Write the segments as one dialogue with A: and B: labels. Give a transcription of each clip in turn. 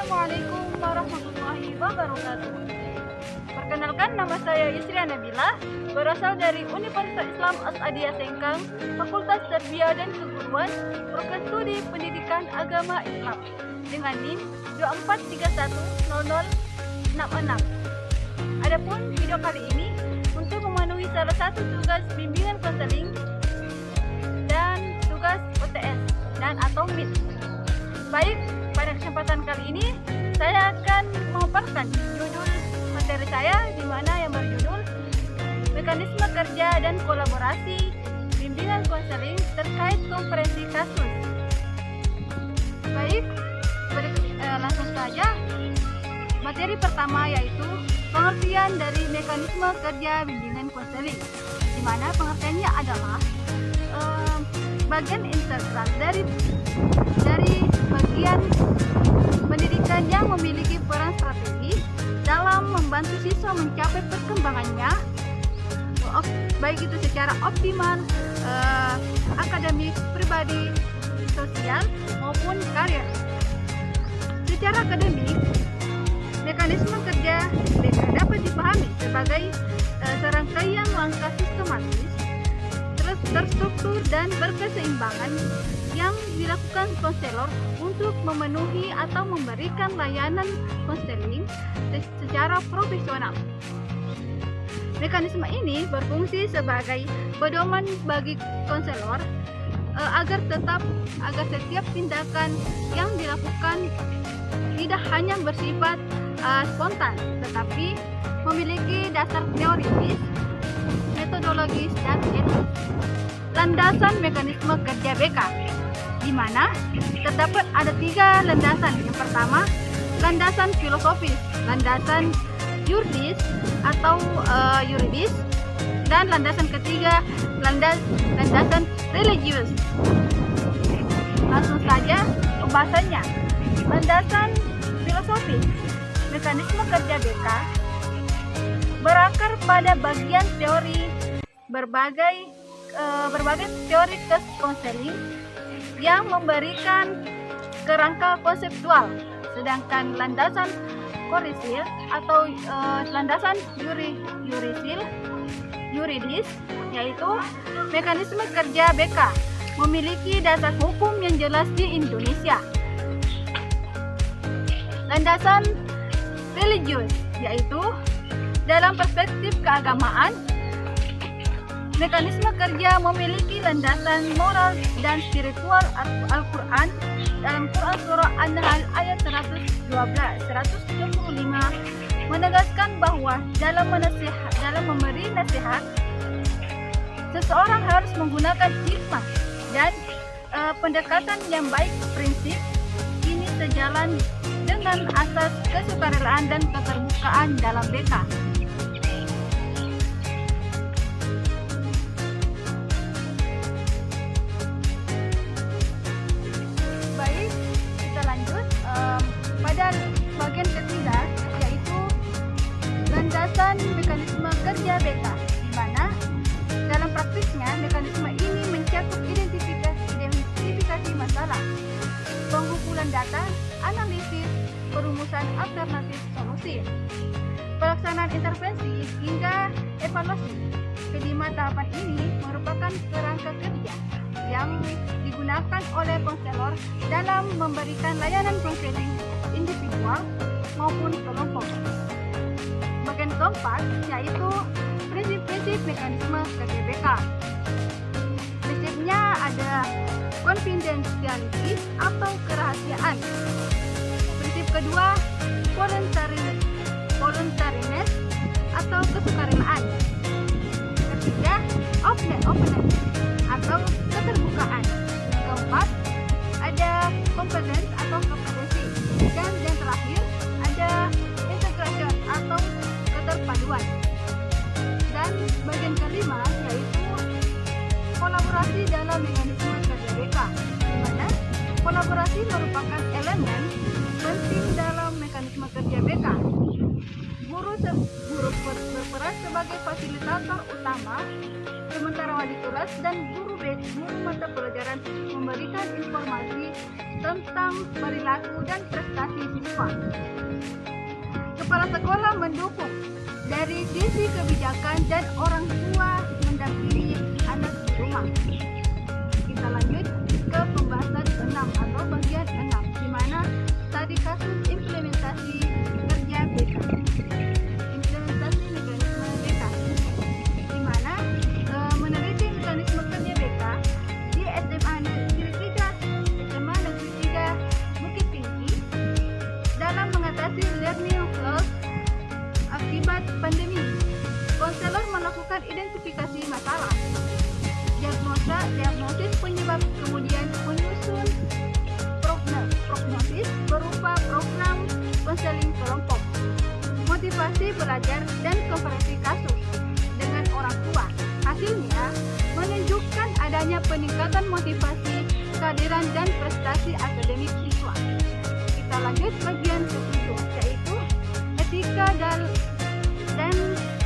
A: Assalamualaikum warahmatullahi wabarakatuh. Perkenalkan, nama saya Yusria Nabila, berasal dari Universitas Islam As-Adiyah Sengkang, Fakultas Tarbiyah dan Keguruan, Program Studi Pendidikan Agama Islam, dengan NIM 24310066. Adapun video kali ini untuk memenuhi salah satu tugas bimbingan konseling dan tugas UTS dan atau MIT. Baik, pada kesempatan kali ini saya akan memaparkan judul materi saya, di mana yang berjudul Mekanisme Kerja dan Kolaborasi Bimbingan Konseling terkait Konferensi Kasus. Baik, langsung saja. Materi pertama yaitu pengertian dari mekanisme kerja bimbingan konseling, di mana pengertiannya adalah bagian integral dari bagian pendidikan yang memiliki peran strategis dalam membantu siswa mencapai perkembangannya, baik itu secara optimal, akademik, pribadi, sosial, maupun karir. Secara akademik, mekanisme kerja dapat dipahami sebagai serangkaian langkah sistematis, terstruktur dan berkeseimbangan yang dilakukan konselor untuk memenuhi atau memberikan layanan konseling secara profesional. Mekanisme ini berfungsi sebagai pedoman bagi konselor agar setiap tindakan yang dilakukan tidak hanya bersifat spontan, tetapi memiliki dasar teoritis, metodologis, dan etis. Landasan mekanisme kerja BK, di mana terdapat ada 3 landasan. Yang pertama, landasan filosofis, landasan yuridis atau yuridis, dan landasan ketiga, landasan religius. Langsung saja pembahasannya. Landasan filosofis, mekanisme kerja BK berakar pada bagian teori berbagai teori konseling yang memberikan kerangka konseptual, sedangkan landasan korisil atau landasan yuridis yaitu mekanisme kerja BK memiliki dasar hukum yang jelas di Indonesia. Landasan religius yaitu dalam perspektif keagamaan, mekanisme kerja memiliki landasan moral dan spiritual. Al-Quran dalam Quran Surah An-Nahl ayat 125 menegaskan bahwa dalam memberi nasihat, seseorang harus menggunakan hikmah dan pendekatan yang baik. Prinsip ini sejalan dengan asas kesukarelaan dan keterbukaan dalam BK. Baik, kita lanjut pada bagian ketiga, yaitu landasan mekanisme kerja BK, di mana dalam praktiknya mekanisme ini mencakup identifikasi masalah, pengumpulan data, analisis, perumusan alternatif solusi, pelaksanaan intervensi, hingga evaluasi. Kelima tahapan ini merupakan kerangka kerja yang digunakan oleh konselor dalam memberikan layanan konseling individual maupun kelompok. Bagian keempat yaitu prinsip-prinsip mekanisme kerja BK. Prinsipnya ada confidentiality atau kerahasiaan. Prinsip kedua, voluntariness atau kesukarelaan. Ketiga, openness atau keterbukaan. Keempat, ada competence atau kompetensi. Dan yang terakhir, ada integration atau keterpaduan. Dan bagian kelima yaitu kolaborasi dalam mekanisme kerja BK, di mana kolaborasi merupakan elemen penting dalam mekanisme kerja BK. Guru berperan sebagai fasilitator utama, sementara wali kelas dan guru hybrid guru mata pelajaran memberikan informasi tentang perilaku dan prestasi siswa. Kepala sekolah mendukung dari sisi kebijakan dan orang tua mendampingi anak di rumah. Kita lanjut ke pembahasan 6 atau bagian 6, di mana tadi kasus implementasi kerja BK. Implementasi mekanisme BK, di mana meneliti mekanisme kerja BK di SMA Negeri 3, SMA Negeri 3 Bukit Tinggi dalam mengatasi learning loss akibat pandemi. Konselor melakukan identifikasi masalah, diagnosis penyebab, kemudian menyusun prognosis berupa program konseling kelompok, motivasi belajar, dan konferensi kasus dengan orang tua. Hasilnya menunjukkan adanya peningkatan motivasi, kehadiran, dan prestasi akademik siswa. Kita lanjut bagian ke-7, yaitu etika dan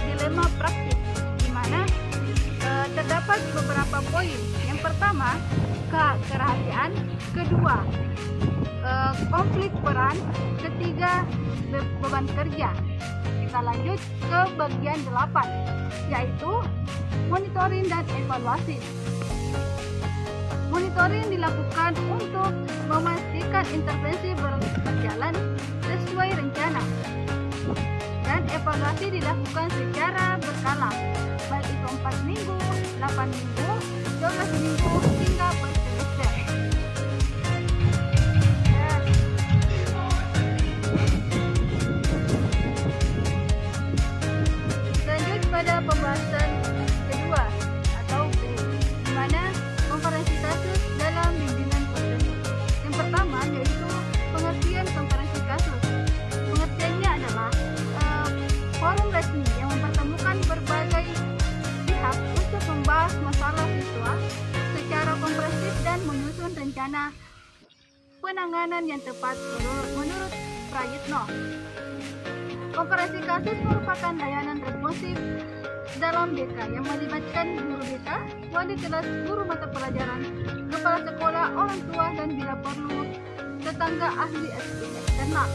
A: dilema praktis, di mana terdapat beberapa poin. Yang pertama, kerahasiaan; kedua, konflik peran; ketiga, beban kerja. Kita lanjut ke bagian 8, yaitu monitoring dan evaluasi. Monitoring dilakukan untuk memastikan intervensi berjalan sesuai rencana, dan evaluasi dilakukan secara berkala, baik itu 4 minggu, 8 minggu, 12 minggu, hingga per semester. Lanjut pada pembahasan kedua atau B, di mana konferensi kasus dalam bimbingan konseling. Yang pertama yaitu pengertian konferensi kasus. Pengertiannya adalah forum resmi yang mempertemukan berbagai pihak untuk membahas masalah siswa secara komprehensif dan menyusun rencana penanganan yang tepat menurut Prayitno. Konferensi kasus merupakan layanan responsif dalam BK yang melibatkan guru BK, wali kelas, guru mata pelajaran, kepala sekolah, orang tua, dan bila perlu tetangga ahli eksternal.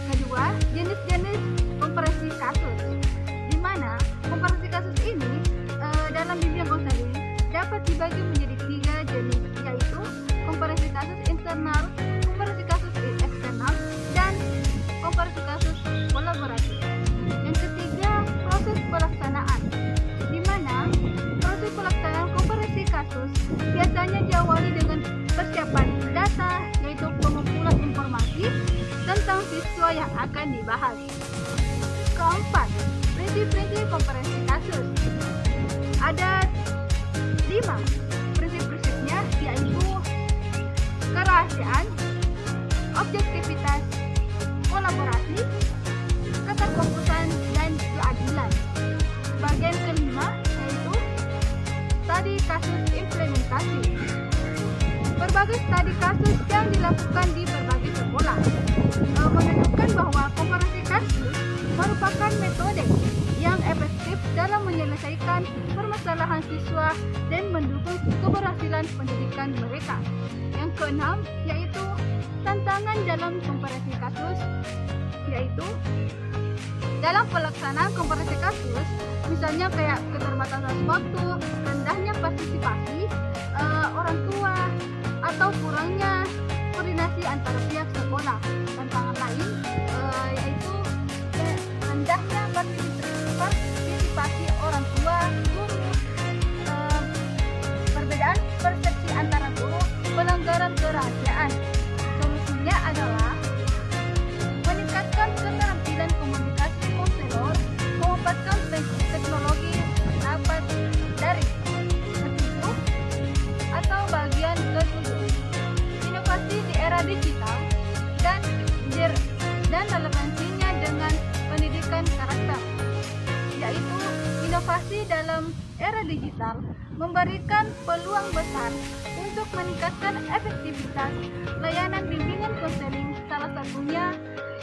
A: Kedua, jenis-jenis konferensi kasus, di mana konferensi kasus ini dalam bimbingan konseling dapat dibagi menjadi 3 jenis, yaitu konferensi kasus internal, konferensi kasus eksternal, dan konferensi kasus kolaborasi. Yang ketiga, proses pelaksanaan, di mana proses pelaksanaan konferensi kasus biasanya diawali dengan persiapan data, yaitu pengumpulan informasi tentang siswa yang akan dibahas. Keempat, prinsip-prinsip konferensi kasus. Ada 5 prinsip-prinsipnya, yaitu kerahasiaan, objektivitas, kolaborasi, keterfokusan, dan keadilan. Bagian kelima yaitu studi kasus implementasi. Berbagai studi kasus yang dilakukan di berbagai sekolah menunjukkan bahwa konferensi kasus merupakan metode yang efektif dalam menyelesaikan permasalahan siswa dan mendukung keberhasilan pendidikan mereka. Yang keenam yaitu tantangan dalam konferensi kasus, yaitu dalam pelaksanaan konferensi kasus, misalnya kayak keterbatasan waktu, rendahnya partisipasi orang tua, atau kurangnya koordinasi antara pihak sekolah. Tantangan lain yaitu rendahnya partisipasi orang tua, guru, perbedaan persepsi antara guru, pelanggaran kerahasiaan. Solusinya adalah meningkatkan keterampilan komunikasi konselor, memanfaatkan teknologi rapat daring. Ketujuh atau bagian ketujuh, inovasi di era digital dan relevansinya dengan pendidikan karakter, yaitu inovasi dalam era digital memberikan peluang besar untuk meningkatkan efektivitas layanan bimbingan konseling, salah satunya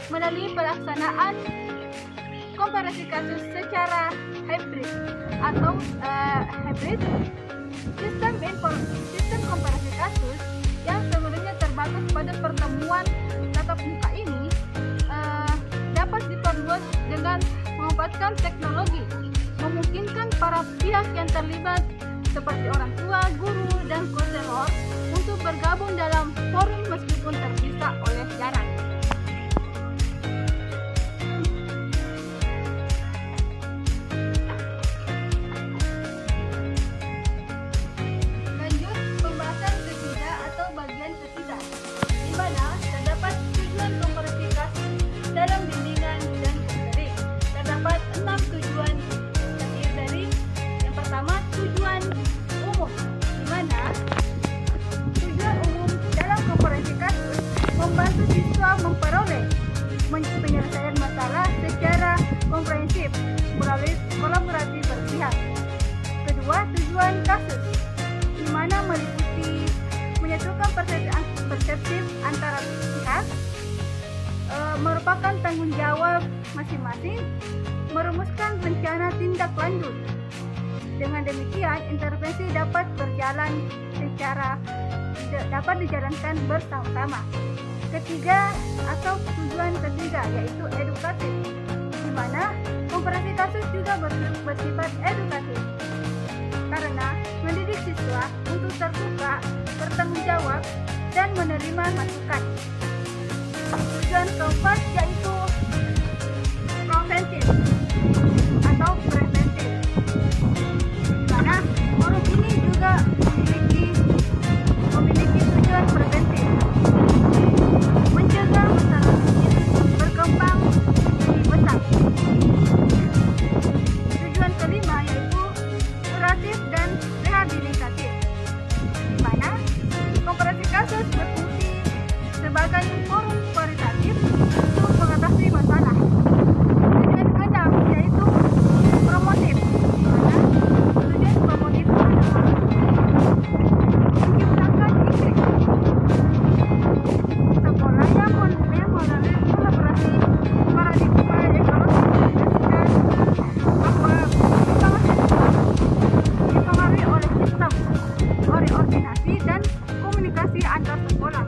A: melalui pelaksanaan konferensi kasus secara hybrid atau Sistem komparasi kasus yang sebelumnya terbatas pada pertemuan tatap muka ini dapat diperluas dengan memanfaatkan teknologi, memungkinkan para pihak yang terlibat seperti orang tua, guru, dan konselor untuk bergabung dalam forum meskipun terpisah oleh jarak. Lanjut pembahasan ketiga atau bagian ketiga, di mana terdapat tujuan komparasi kasus dalam bimbingan dan konseling. Terdapat 6 tujuan, terdiri dari yang pertama tujuan umum, di mana tujuan umum dalam komparasi kasus membantu siswa memperoleh penyelesaian masalah secara komprehensif melalui kolaborasi berpihak. Kedua, tujuan kasus, di mana meliputi menyatukan persepsi antara pihak, merupakan tanggung jawab masing-masing, merumuskan rencana tindak lanjut. Dengan demikian, intervensi dapat dijalankan bersama-sama. Ketiga atau tujuan ketiga yaitu edukatif, di mana komparasi kasus juga bersifat edukatif karena mendidik siswa untuk terbuka, bertanggung jawab, dan menerima masukan. Tujuan keempat yaitu preventif atau preventif, di mana forum ini juga memiliki tujuan preventif, mencegah masalah berkembang menjadi besar. Tujuan kelima yaitu kuratif dan rehabilitatif, di mana komparasi kasus berfungsi sebagai forum kualitatif untuk mengatasi masalah. Tujuan keenam yaitu promotif, di mana tujuan promotif adalah menciptakan iklim sekolah yang melalui kolaborasi paradigma ekologi mendasarkan bahwa perkembangan siswa dipengaruhi oleh sistem koordinasi dan komunikasi antar sekolah.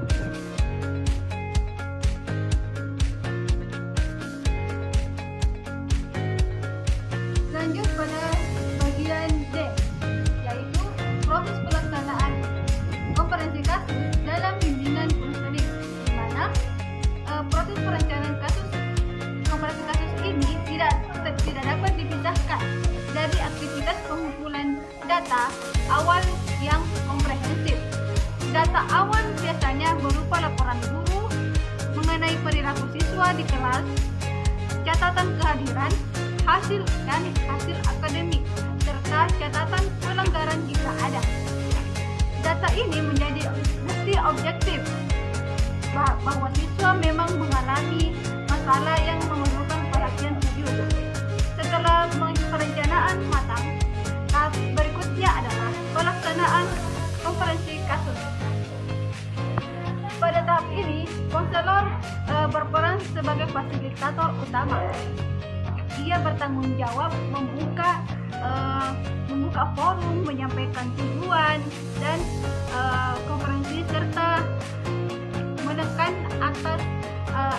A: Lanjut pada bagian D, yaitu proses pelaksanaan komparasi kasus dalam bimbingan konseling, di mana proses perencanaan komparasi kasus ini tidak dapat dipisahkan dari aktivitas pengumpulan data awal yang komprehensif. Data awal biasanya berupa laporan guru mengenai perilaku siswa di kelas, catatan kehadiran, hasil akademik, serta catatan pelanggaran jika ada. Data ini menjadi bukti objektif bahwa siswa memang mengalami masalah yang memerlukan perhatian khusus. Setelah perencanaan matang, tahap berikutnya adalah pelaksanaan komparasi kasus. Pada tahap ini, konselor berperan sebagai fasilitator utama. Dia bertanggung jawab membuka forum, menyampaikan tujuan dan konferensi, serta menekan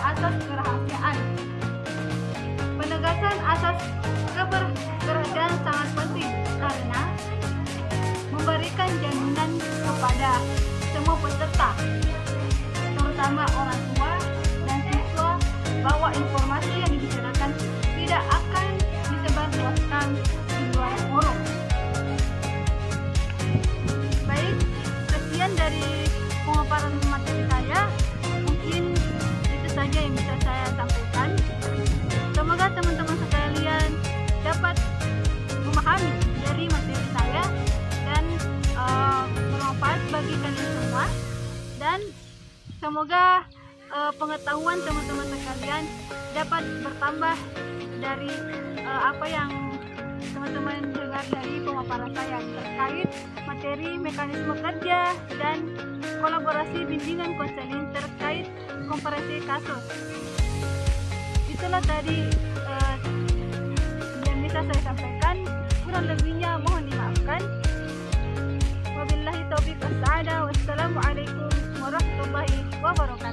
A: asas kerahasiaan. Penegasan asas keberkerahasiaan sangat penting karena memberikan jaminan kepada semua peserta, terutama orang tua dan siswa, bahwa informasi yang dibicarakan tidak akan disebarluaskan di luar forum. Baik, sekian dari pemaparan materi saya. Mungkin itu saja yang bisa saya sampaikan. Semoga teman-teman sekalian dapat memahami dari materi saya dan bermanfaat bagi kalian semua, dan semoga pengetahuan teman-teman sekalian dapat bertambah dari apa yang teman-teman dengar dari pemaparan saya terkait materi mekanisme kerja dan kolaborasi bimbingan konseling terkait komparasi kasus. Itulah tadi yang bisa saya sampaikan, kurang lebihnya mohon dimaafkan. taufik was-sa'adah. Wassalamualaikum warahmatullahi wabarakatuh.